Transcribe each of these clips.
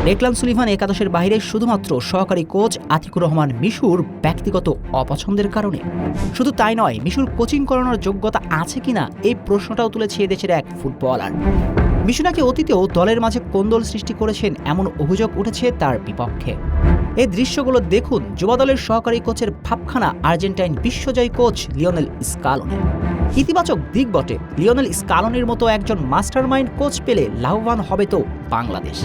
Declan Sullivan একাদশের বাইরে শুধুমাত্র সহকারী কোচ আতিকুর রহমান মিশুর ব্যক্তিগত অপছন্দের কারণে। শুধু তাই নয়, মিশুর কোচিং করানোর যোগ্যতা আছে কিনা এই প্রশ্নটাও তুলেছে দেশের এক ফুটবলার। মিশু নাকি অতীতেও দলের মাঝে কোন্দল সৃষ্টি করেছেন এমন অভিযোগ উঠেছে তার বিপক্ষে। এই দৃশ্যগুলো দেখুন যুবা দলের সহকারী কোচের ভাবখানা আর্জেন্টাইন বিশ্বজয়ী কোচ লিওনেল স্কালোনি। ইতিবাচক দিক বটে, লিওনেল স্কালোনির মতো একজন মাস্টারমাইন্ড কোচ পেলে লাভবান হবে তো বাংলাদেশ।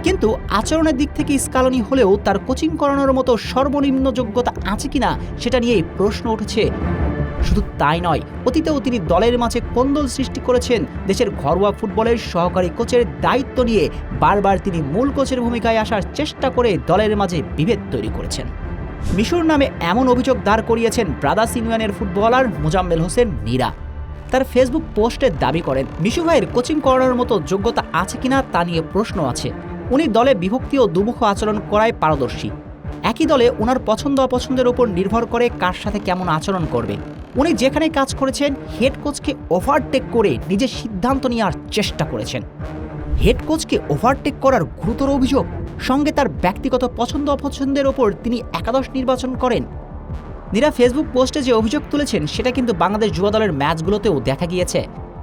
কিন্তু আচরণের দিক থেকে স্কালোনি হলেও তার কোচিং করানোর মতো সর্বনিম্ন যোগ্যতা আছে কিনা সেটা নিয়েই প্রশ্ন উঠেছে। শুধু তাই নয়, অতীতেও তিনি দলের মাঝে কোন্দল সৃষ্টি করেছেন। দেশের ঘরোয়া ফুটবলের সহকারী কোচের দায়িত্ব নিয়ে বারবার তিনি মূল কোচের ভূমিকায় আসার চেষ্টা করে দলের মাঝে বিভেদ তৈরি করেছেন। মিশুর নামে এমন অভিযোগ দাঁড় করিয়েছেন ব্রাদার্স ইউনিয়নের ফুটবলার মোজাম্মেল হোসেন নীরা। তার ফেসবুক পোস্টে দাবি করেন মিশু ভাইয়ের কোচিং করানোর মতো যোগ্যতা আছে কিনা তা নিয়ে প্রশ্ন আছে। উনি দলে বিভক্তি ও দুমুখ আচরণ করায় পারদর্শী। একই দলে ওনার পছন্দ অপছন্দের উপর নির্ভর করে কার সাথে কেমন আচরণ করবে। উনি যেখানে কাজ করেছেন হেড কোচকে ওভারটেক করে নিজের সিদ্ধান্ত নেওয়ার চেষ্টা করেছেন। হেড কোচকে ওভারটেক করার গুরুতর অভিযোগ, সঙ্গে তার ব্যক্তিগত পছন্দ অপছন্দের ওপর তিনি একাদশ নির্বাচন করেন। নীরা ফেসবুক পোস্টে যে অভিযোগ তুলেছেন সেটা কিন্তু বাংলাদেশ যুবা দলের ম্যাচগুলোতেও দেখা গিয়েছে।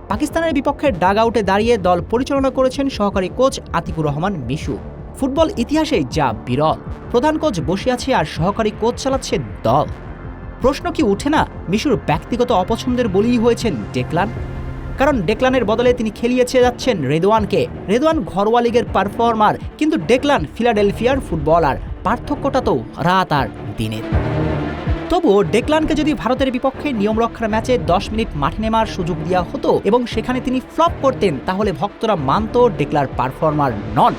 পাকিস্তানের বিপক্ষে ডাগ আউটে দাঁড়িয়ে দল পরিচালনা করেছেন সহকারী কোচ আতিকুর রহমান মিশু। ফুটবল ইতিহাসে যা বিরল, প্রধান কোচ বসে আছে আর সহকারী কোচ চালাচ্ছে দল। প্রশ্ন কি উঠে না, মিশুর ব্যক্তিগত অপছন্দের বলেই হয়েছেন ডেকলান? কারণ ডেকলানের বদলে তিনি খেলিয়েছে যাচ্ছেন রেদওয়ানকে। রেদওয়ান ঘরোয়া লিগের পারফর্মার, কিন্তু ডেকলান ফিলাডেলফিয়ার ফুটবলার। পার্থক্যটা তো রাত আর দিনের। তবুও ডেকলানকে যদি ভারতের বিপক্ষে নিয়ম রক্ষার ম্যাচে 10 মিনিট মাঠে নেমার সুযোগ দেওয়া হতো এবং সেখানে তিনি ফ্লপ করতেন, তাহলে ভক্তরা মানত ডেকলার পারফর্মার নন।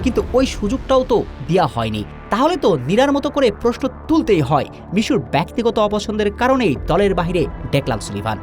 কিন্তু ওই সুযোগটাও তো দেওয়া হয়নি। তাহলে তো নীরার মতো করে প্রশ্ন তুলতেই হয়, মিশুর ব্যক্তিগত অপছন্দের কারণেই দলের বাইরে ডেকলান সুলিভান।